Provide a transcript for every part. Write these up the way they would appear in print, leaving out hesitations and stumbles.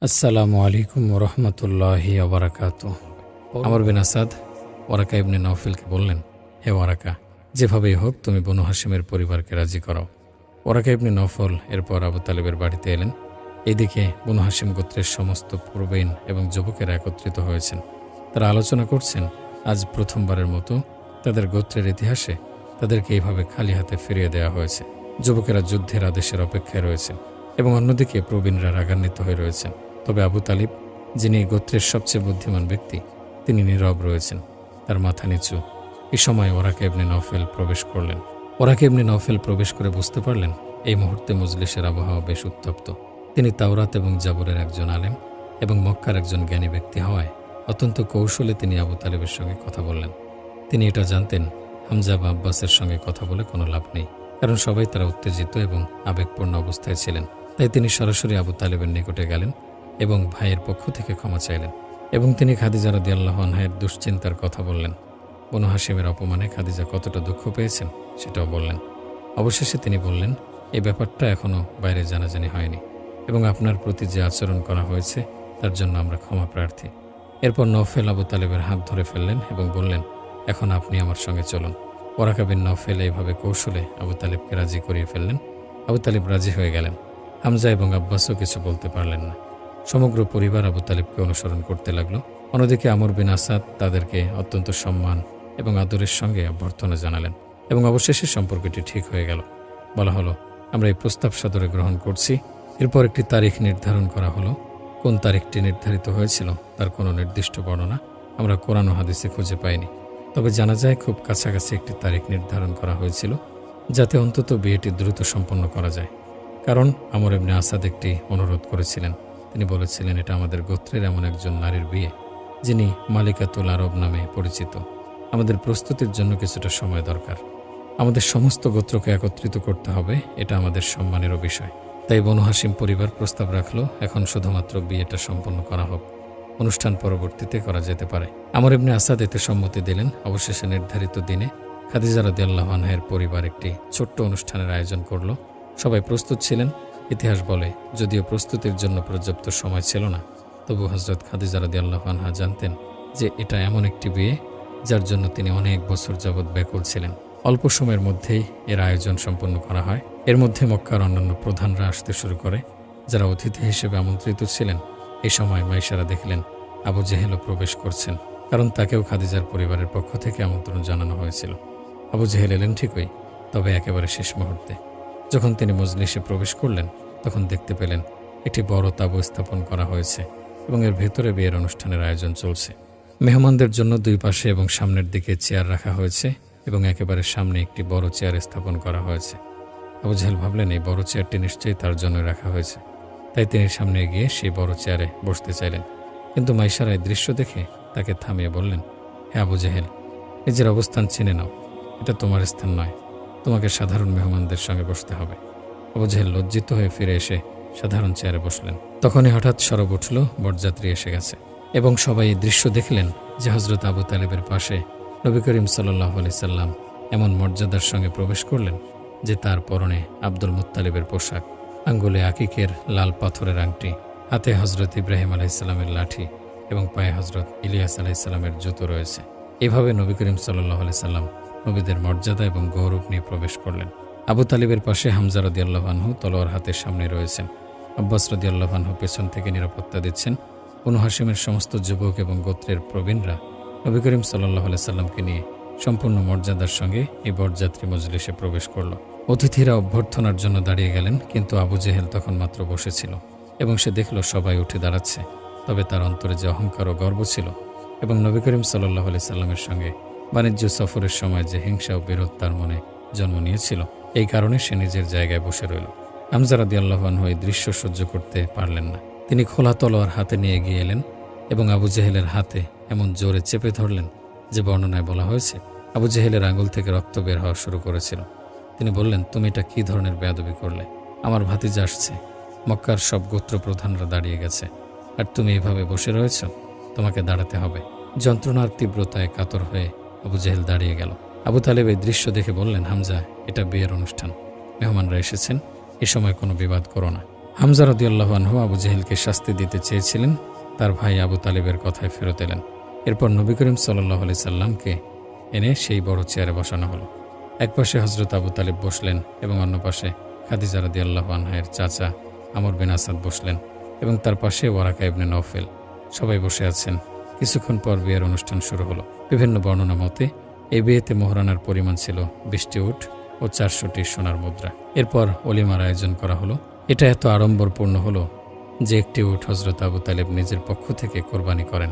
আসসালামু আলাইকুম ওরহমতুল্লাহি ওবারাকাতুহ। আমর বিন আসাদ ওয়ারাকা ইবনে নওফেলকে বললেন, হে ওয়ারাকা, যেভাবেই হোক তুমি বনু হাশিমের পরিবারকে রাজি করাও। ওয়ারাকা ইবনে নওফল এরপর আবু তালেবের বাড়িতে এলেন। এদিকে বনু হাশিম গোত্রের সমস্ত প্রবীণ এবং যুবকেরা একত্রিত হয়েছেন। তারা আলোচনা করছেন আজ প্রথমবারের মতো তাদের গোত্রের ইতিহাসে তাদেরকে এইভাবে খালি হাতে ফিরিয়ে দেওয়া হয়েছে। যুবকেরা যুদ্ধের আদেশের অপেক্ষায় রয়েছেন এবং অন্যদিকে প্রবীণরা রাগান্বিত হয়ে রয়েছেন। তবে আবু তালিব, যিনি গোত্রের সবচেয়ে বুদ্ধিমান ব্যক্তি, তিনি নীরব রয়েছেন, তার মাথা নিচু। এই সময় ওয়ারাকা ইবনে নওফেল প্রবেশ করলেন। ওয়ারাকা ইবনে নওফেল প্রবেশ করে বুঝতে পারলেন এই মুহূর্তে মজলিসের আবহাওয়া বেশ উত্তপ্ত। তিনি তাওরাত এবং জাবরের একজন আলেম এবং মক্কার একজন জ্ঞানী ব্যক্তি হওয়ায় অত্যন্ত কৌশলে তিনি আবু তালেবের সঙ্গে কথা বললেন। তিনি এটা জানতেন হামজা বা আব্বাসের সঙ্গে কথা বলে কোনো লাভ নেই, কারণ সবাই তারা উত্তেজিত এবং আবেগপূর্ণ অবস্থায় ছিলেন। তাই তিনি সরাসরি আবু তালেবের নিকটে গেলেন এবং ভাইয়ের পক্ষ থেকে ক্ষমা চাইলেন এবং তিনি খাদিজা রাদিয়াল্লাহু আনহার দুশ্চিন্তার কথা বললেন। বনু হাশিমের অপমানে খাদিজা কতটা দুঃখ পেয়েছেন সেটাও বললেন। অবশেষে তিনি বললেন, এই ব্যাপারটা এখনও বাইরে জানাজানি হয়নি এবং আপনার প্রতি যে আচরণ করা হয়েছে তার জন্য আমরা ক্ষমা প্রার্থী। এরপর নওফেল আবু তালেবের হাত ধরে ফেললেন এবং বললেন, এখন আপনি আমার সঙ্গে চলুন। ওয়ারাকা বিন নওফেল এইভাবে কৌশলে আবু তালেবকে রাজি করিয়ে ফেললেন। আবু তালেব রাজি হয়ে গেলেন। হামজা এবং আব্বাসও কিছু বলতে পারলেন না। সমগ্র পরিবার আবু তালেবকে অনুসরণ করতে লাগল। অন্যদিকে আমর বিন আসাদ তাদেরকে অত্যন্ত সম্মান এবং আদরের সঙ্গে অভ্যর্থনা জানালেন এবং অবশেষে সম্পর্কটি ঠিক হয়ে গেল। বলা হলো, আমরা এই প্রস্তাব সাদরে গ্রহণ করছি। এরপর একটি তারিখ নির্ধারণ করা হলো। কোন তারিখটি নির্ধারিত হয়েছিল তার কোনো নির্দিষ্ট বর্ণনা আমরা কোরআন ও হাদিসে খুঁজে পাইনি। তবে জানা যায় খুব কাছাকাছি একটি তারিখ নির্ধারণ করা হয়েছিল, যাতে অন্তত বিয়েটি দ্রুত সম্পন্ন করা যায়। কারণ আমর ইবনে আসাদ একটি অনুরোধ করেছিলেন। তিনি বলেছিলেন, এটা আমাদের গোত্রের এমন একজন নারীর বিয়ে যিনি মালিকাতুল আরব নামে পরিচিত। আমাদের প্রস্তুতির জন্য কিছুটা সময় দরকার। আমাদের সমস্ত গোত্রকে একত্রিত করতে হবে, এটা আমাদের সম্মানেরও বিষয়। তাই বনু হাশিম পরিবার প্রস্তাব রাখল, এখন শুধুমাত্র বিয়েটা সম্পন্ন করা হোক, অনুষ্ঠান পরবর্তীতে করা যেতে পারে। আমর ইবনে আসাদ এতে সম্মতি দিলেন। অবশেষে নির্ধারিত দিনে খাদিজা রাদিয়াল্লাহু আনহার পরিবার একটি ছোট্ট অনুষ্ঠানের আয়োজন করল। সবাই প্রস্তুত ছিলেন। ইতিহাস বলে, যদিও প্রস্তুতির জন্য পর্যাপ্ত সময় ছিল না, তবু হযরত খাদিজা রাদিয়াল্লাহু আনহা জানতেন যে এটা এমন একটি বিয়ে যার জন্য তিনি অনেক বছর যাবৎ ব্যাকুল ছিলেন। অল্প সময়ের মধ্যেই এর আয়োজন সম্পন্ন করা হয়। এর মধ্যে মক্কার অন্যান্য প্রধানরা আসতে শুরু করে, যারা অতিথি হিসেবে আমন্ত্রিত ছিলেন। এই সময় মাইশারা দেখলেন আবু জেহেলও প্রবেশ করছেন, কারণ তাকেও খাদিজার পরিবারের পক্ষ থেকে আমন্ত্রণ জানানো হয়েছিল। আবু জেহেল এলেন ঠিকই, তবে একেবারে শেষ মুহূর্তে। যখন তিনি মজলিসে প্রবেশ করলেন, তখন দেখতে পেলেন একটি বড় তাঁবু স্থাপন করা হয়েছে এবং এর ভেতরে বিয়ের অনুষ্ঠানের আয়োজন চলছে। মেহমানদের জন্য দুই পাশে এবং সামনের দিকে চেয়ার রাখা হয়েছে এবং একেবারে সামনে একটি বড় চেয়ার স্থাপন করা হয়েছে। আবু জেহেল ভাবলেন, এই বড় চেয়ারটি নিশ্চয়ই তার জন্য রাখা হয়েছে। তাই তিনি সামনে গিয়ে সেই বড় চেয়ারে বসতে চাইলেন, কিন্তু মাইশারা এই দৃশ্য দেখে তাকে থামিয়ে বললেন, হে আবু জেহেল, নিজের অবস্থান চিনে নাও, এটা তোমার স্থান নয়, তোমাকে সাধারণ মেহমানদের সঙ্গে বসতে হবে। আবু জেহেল লজ্জিত হয়ে ফিরে এসে সাধারণ চেয়ারে বসলেন। তখনই হঠাৎ সরব উঠল, বরযাত্রী এসে গেছে এবং সবাই এই দৃশ্য দেখলেন যে হযরত আবু তালেবের পাশে নবী করিম সাল্লাল্লাহু আলাইহি সাল্লাম এমন মর্যাদার সঙ্গে প্রবেশ করলেন যে তার পরনে আব্দুল মুত্তালিবের পোশাক, আঙ্গুলে আকিকের লাল পাথরের আংটি, হাতে হযরত ইব্রাহিম আলাইহিস সালামের লাঠি এবং পায়ে হযরত ইলিয়াস আলাইহিস সালামের জুতো রয়েছে। এভাবে নবী করিম সাল্লাল্লাহু আলাইহি সাল্লাম নবীদের মর্যাদা এবং গৌরব নিয়ে প্রবেশ করলেন। আবু তালিবের পাশে হামজা রাদিয়াল্লাহু আনহু তলোয়ার হাতের সামনে রয়েছেন। আব্বাস রাদিয়াল্লাহু আনহু পেছন থেকে নিরাপত্তা দিচ্ছেন। বনু হাশিমের সমস্ত যুবক এবং গোত্রের প্রবীণরা নবী করিম সাল্লাল্লাহু আলাইহি সাল্লামকে নিয়ে সম্পূর্ণ মর্যাদার সঙ্গে এই বরযাত্রী মজলিসে প্রবেশ করল। অতিথিরা অভ্যর্থনার জন্য দাঁড়িয়ে গেলেন, কিন্তু আবু জেহেল তখন মাত্র বসেছিল এবং সে দেখল সবাই উঠে দাঁড়াচ্ছে। তবে তার অন্তরে যে অহংকার ও গর্ব ছিল এবং নবী করিম সাল্লাল্লাহু আলাইহি সাল্লামের সঙ্গে বাণিজ্য সফরের সময় যে হিংসা ও বিরোধ তার মনে জন্ম নিয়েছিল, এই কারণে সে নিজের জায়গায় বসে রইল। হামজা রাদিয়াল্লাহু আনহু এই দৃশ্য সহ্য করতে পারলেন না। তিনি খোলা তলোয়ার হাতে নিয়ে এগিয়ে এলেন এবং আবু জেহেলের হাতে এমন জোরে চেপে ধরলেন যে বর্ণনায় বলা হয়েছে আবু জেহেলের আঙুল থেকে রক্ত বের হওয়া শুরু করেছিল। তিনি বললেন, তুমি এটা কী ধরনের বেয়াদবি করলে? আমার ভাতিজা আসছে, মক্কার সব গোত্র প্রধানরা দাঁড়িয়ে গেছে, আর তুমি এইভাবে বসে রয়েছ, তোমাকে দাঁড়াতে হবে। যন্ত্রণার তীব্রতায় কাতর হয়ে আবু জেহেল দাঁড়িয়ে গেল। আবু তালেব এই দৃশ্য দেখে বললেন, হামজা, এটা বিয়ের অনুষ্ঠান, মেহমানরা এসেছেন, এ সময় কোনো বিবাদ করো না। হামজা রাদিয়াল্লাহু আনহু আবু জেহেলকে শাস্তি দিতে চেয়েছিলেন, তার ভাই আবু তালিবের কথায় ফেরত এলেন। এরপর নবী করিম সাল্লাল্লাহু আলাইহি সাল্লামকে এনে সেই বড় চেয়ারে বসানো হলো। এক পাশে হযরত আবু তালিব বসলেন এবং অন্য পাশে খাদিজা রাদিয়াল্লাহু আনহার চাচা আমর বিন আসাদ বসলেন এবং তার পাশে ওয়ারাকা ইবনে নওফেল। সবাই বসে আছেন। কিছুক্ষণ পর বিয়ের অনুষ্ঠান শুরু হলো। বিভিন্ন বর্ণনা মতে এই বিয়েতে মোহরানার পরিমাণ ছিল 20টি উট ও 400টি সোনার মুদ্রা। এরপর অলিমার আয়োজন করা হলো। এটা এত আড়ম্বরপূর্ণ হলো যে একটি উট হযরত আবু তালিব নিজের পক্ষ থেকে কোরবানি করেন,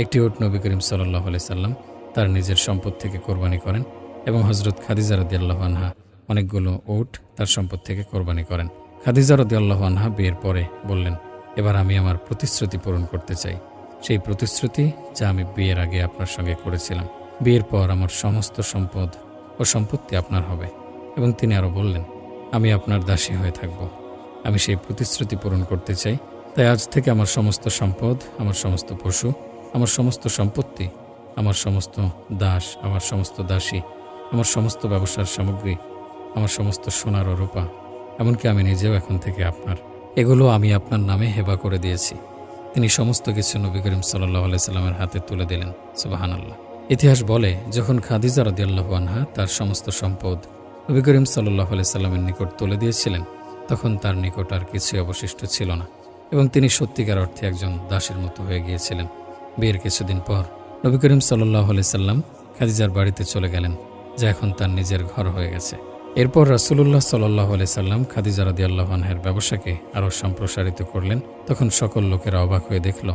একটি উট নবী করিম সাল্লাল্লাহু আলাইহি সাল্লাম তার নিজের সম্পদ থেকে কোরবানি করেন এবং হযরত খাদিজা রাদিয়াল্লাহু আনহা অনেকগুলো উট তার সম্পদ থেকে কোরবানি করেন। খাদিজা রাদিয়াল্লাহু আনহা বিয়ের পরে বললেন, এবার আমি আমার প্রতিশ্রুতি পূরণ করতে চাই, সেই প্রতিশ্রুতি যা আমি বিয়ের আগে আপনার সঙ্গে করেছিলাম। বিয়ের পর আমার সমস্ত সম্পদ ও সম্পত্তি আপনার হবে। এবং তিনি আরও বললেন, আমি আপনার দাসী হয়ে থাকব। আমি সেই প্রতিশ্রুতি পূরণ করতে চাই। তাই আজ থেকে আমার সমস্ত সম্পদ, আমার সমস্ত পশু, আমার সমস্ত সম্পত্তি, আমার সমস্ত দাস, আমার সমস্ত দাসী, আমার সমস্ত ব্যবসার সামগ্রী, আমার সমস্ত সোনার ও রূপা, এমনকি আমি নিজেও এখন থেকে আপনার। এগুলো আমি আপনার নামে হেবা করে দিয়েছি। তিনি সমস্ত কিছু নবী করিম সাল্লাল্লাহু আলাইহি সাল্লামের হাতে তুলে দিলেন। সুবহানাল্লাহ। ইতিহাস বলে, যখন খাদিজা রাদিয়াল্লাহু আনহা তার সমস্ত সম্পদ নবী করিম সাল্লাল্লাহু আলাইহি সাল্লামের নিকট তুলে দিয়েছিলেন, তখন তার নিকট আর কিছুই অবশিষ্ট ছিল না এবং তিনি সত্যিকার অর্থে একজন দাসের মতো হয়ে গিয়েছিলেন। বিয়ের কিছুদিন পর নবী করিম সাল্লাল্লাহু আলাইহি সাল্লাম খাদিজার বাড়িতে চলে গেলেন, যা এখন তার নিজের ঘর হয়ে গেছে। এরপর রাসূলুল্লাহ সাল্লাল্লাহু আলাইহি সাল্লাম খাদিজা রাদিয়াল্লাহু আনহার ব্যবসাকে আরও সম্প্রসারিত করলেন। তখন সকল লোকেরা অবাক হয়ে দেখল,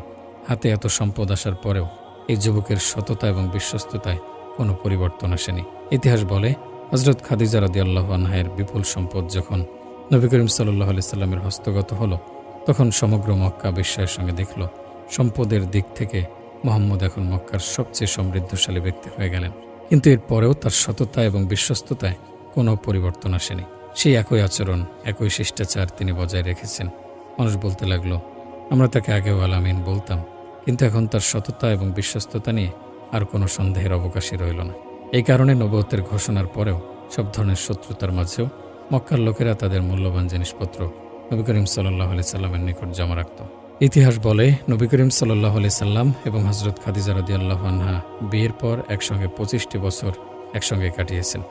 হাতে এত সম্পদ আসার পরেও এই যুবকের সততা এবং বিশ্বস্ততায় কোনো পরিবর্তন আসেনি। ইতিহাস বলে, হযরত খাদিজা রাদিয়াল্লাহু আনহার বিপুল সম্পদ যখন নবী করিম সাল্লাল্লাহু আলাইহি সাল্লামের হস্তগত হলো, তখন সমগ্র মক্কা বিস্ময়ের সঙ্গে দেখল, সম্পদের দিক থেকে মুহাম্মদ এখন মক্কার সবচেয়ে সমৃদ্ধশালী ব্যক্তি হয়ে গেলেন। কিন্তু এর পরেও তার সততা এবং বিশ্বস্ততায় কোনো পরিবর্তন আসেনি। সেই একই আচরণ, একই শিষ্টাচার তিনি বজায় রেখেছেন। মানুষ বলতে লাগলো, আমরা তাকে আগেও আল আমিন বলতাম, কিন্তু এখন তার সততা এবং বিশ্বস্ততা নিয়ে আর কোনো সন্দেহের অবকাশই রইল না। এই কারণে নবুয়তের ঘোষণার পরেও সব ধরনের শত্রুতার মাঝেও মক্কার লোকেরা তাদের মূল্যবান জিনিসপত্র নবী করিম সাল্লাল্লাহু আলাইহি সাল্লামের নিকট জমা রাখত। ইতিহাস বলে, নবী করিম সাল্লাল্লাহু আলাইহি সাল্লাম এবং হযরত খাদিজা রাদিয়াল্লাহু আনহা বিয়ের পর একসঙ্গে 25টি বছর একসঙ্গে কাটিয়েছেন।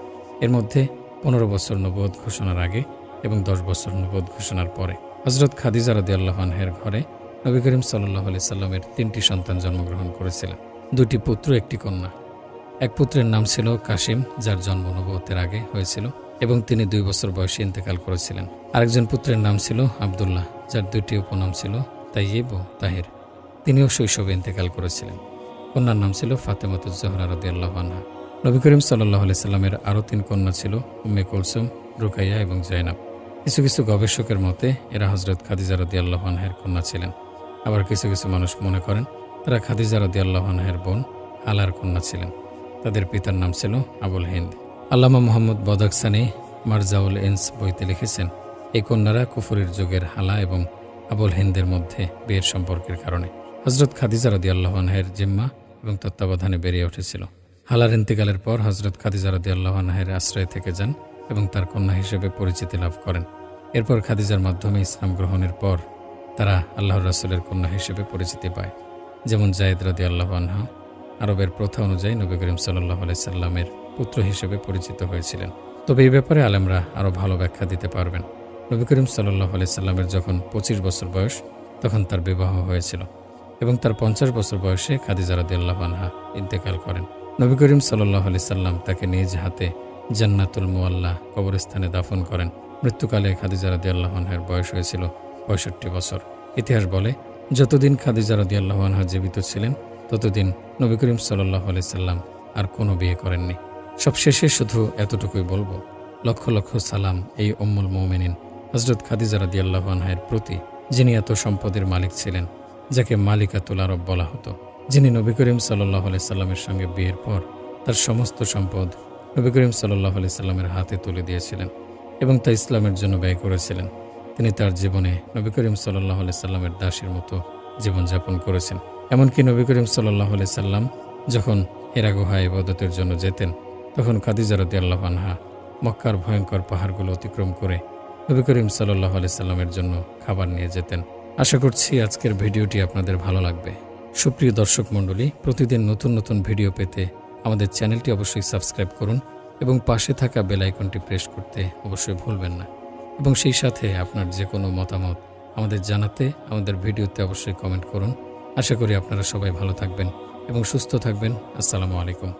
এর মধ্যে 15 বছর নবুয়ত ঘোষণার আগে এবং 10 বছর নবুয়ত ঘোষণার পরে। হযরত খাদিজা রাদিয়াল্লাহু আনহার ঘরে নবী করিম সাল্লাল্লাহু আলাইহি সাল্লামের 3টি সন্তান জন্মগ্রহণ করেছিলেন, 2টি পুত্র, 1টি কন্যা। এক পুত্রের নাম ছিল কাসিম, যার জন্ম নবুয়তের আগে হয়েছিল এবং তিনি 2 বছর বয়সে ইন্তেকাল করেছিলেন। আরেকজন পুত্রের নাম ছিল আব্দুল্লাহ, যার 2টি উপনাম ছিল তাইয়্যিব ও তাহির। তিনিও শৈশবে ইন্তেকাল করেছিলেন। কন্যার নাম ছিল ফাতেমাতুজ জোহরা রাদিয়াল্লাহু আনহা। নবী করিম সাল্লাল্লাহু আলাইহি সাল্লামের আরও 3 কন্যা ছিল, উম্মে কুলসুম, রুকাইয়া এবং জাইনাব। কিছু কিছু গবেষকের মতে এরা হযরত খাদিজা রাদিয়াল্লাহু আনহার কন্যা ছিলেন। আবার কিছু কিছু মানুষ মনে করেন তারা খাদিজা রাদিয়াল্লাহু আনহার বোন হালার কন্যা ছিলেন। তাদের পিতার নাম ছিল আবুল হিন্দ। আল্লামা মুহাম্মদ বদখশানী মারজাউল ইনস বইতে লিখেছেন, এই কন্যারা কুফরের যুগের হালা এবং আবুল হিন্দের মধ্যে বিয়ের সম্পর্কের কারণে হযরত খাদিজা রাদিয়াল্লাহু আনহার জিম্মা এবং তত্ত্বাবধানে বেরিয়ে উঠেছিল। হালার ইন্তেকালের পর হযরত খাদিজা রাদিয়াল্লাহু আনহার আশ্রয়ে থেকে যান এবং তার কন্যা হিসেবে পরিচিতি লাভ করেন। এরপর খাদিজার মাধ্যমে ইসলাম গ্রহণের পর তারা আল্লাহর রাসূলের কন্যা হিসেবে পরিচিতি পায়। যেমন যায়েদ রাদিয়াল্লাহু আনহু আরবের প্রথা অনুযায়ী নবী করিম সাল্লাল্লাহু আলাইহি সাল্লামের পুত্র হিসেবে পরিচিত হয়েছিলেন। তবে এই ব্যাপারে আলেমরা আরও ভালো ব্যাখ্যা দিতে পারবেন। নবী করিম সাল্লাল্লাহু আলাইহি সাল্লামের যখন 25 বছর বয়স, তখন তার বিবাহ হয়েছিল এবং তার 50 বছর বয়সে খাদিজা রাদিয়াল্লাহু আনহা ইন্তেকাল করেন। নবী করিম সাল্লাল্লাহু আলাইহি সাল্লাম তাকে নিজ হাতে জান্নাতুল মুআল্লা কবরস্থানে দাফন করেন। মৃত্যুকালে খাদিজা রাদিয়াল্লাহু আনহার বয়স হয়েছিল 65 বছর। ইতিহাস বলে, যতদিন খাদিজা রাদিয়াল্লাহু আনহা জীবিত ছিলেন, ততদিন নবী করিম সাল্লাল্লাহু আলাইহি সাল্লাম আর কোনো বিয়ে করেননি। সবশেষে শুধু এতটুকুই বলবো, লক্ষ লক্ষ সালাম এই উম্মুল মুমিনিন হযরত খাদিজা রাদিয়াল্লাহু আনহার প্রতি, যিনি এত সম্পদের মালিক ছিলেন, যাকে মালিকাতুল আরব বলা হতো, যিনি নবী করিম সাল্লাল্লাহু আলাইহি সাল্লামের সঙ্গে বিয়ের পর তার সমস্ত সম্পদ নবী করিম সাল্লাল্লাহু আলাইহি সাল্লামের হাতে তুলে দিয়েছিলেন এবং তা ইসলামের জন্য ব্যয় করেছিলেন। তিনি তার জীবনে নবী করিম সাল্লাল্লাহু আলাইহি সাল্লামের দাসের মতো জীবনযাপন করেছেন। এমনকি নবী করিম সাল্লাল্লাহু আলাইহি সাল্লাম যখন হিরা গুহায় ইবাদতের জন্য যেতেন, তখন খাদিজা রাদিয়াল্লাহু আনহা মক্কার ভয়ঙ্কর পাহাড়গুলো অতিক্রম করে নবী করিম সাল্লাল্লাহু আলাইহি সাল্লামের জন্য খাবার নিয়ে যেতেন। আশা করছি আজকের ভিডিওটি আপনাদের ভালো লাগবে। সুপ্রিয় দর্শক মণ্ডলী, প্রতিদিন নতুন নতুন ভিডিও পেতে আমাদের চ্যানেলটি অবশ্যই সাবস্ক্রাইব করুন এবং পাশে থাকা বেল আইকনটি প্রেস করতে অবশ্যই ভুলবেন না। এবং সেই সাথে আপনার যে কোনো মতামত আমাদের জানাতে আমাদের ভিডিওতে অবশ্যই কমেন্ট করুন। আশা করি আপনারা সবাই ভালো থাকবেন এবং সুস্থ থাকবেন। আসসালামু আলাইকুম।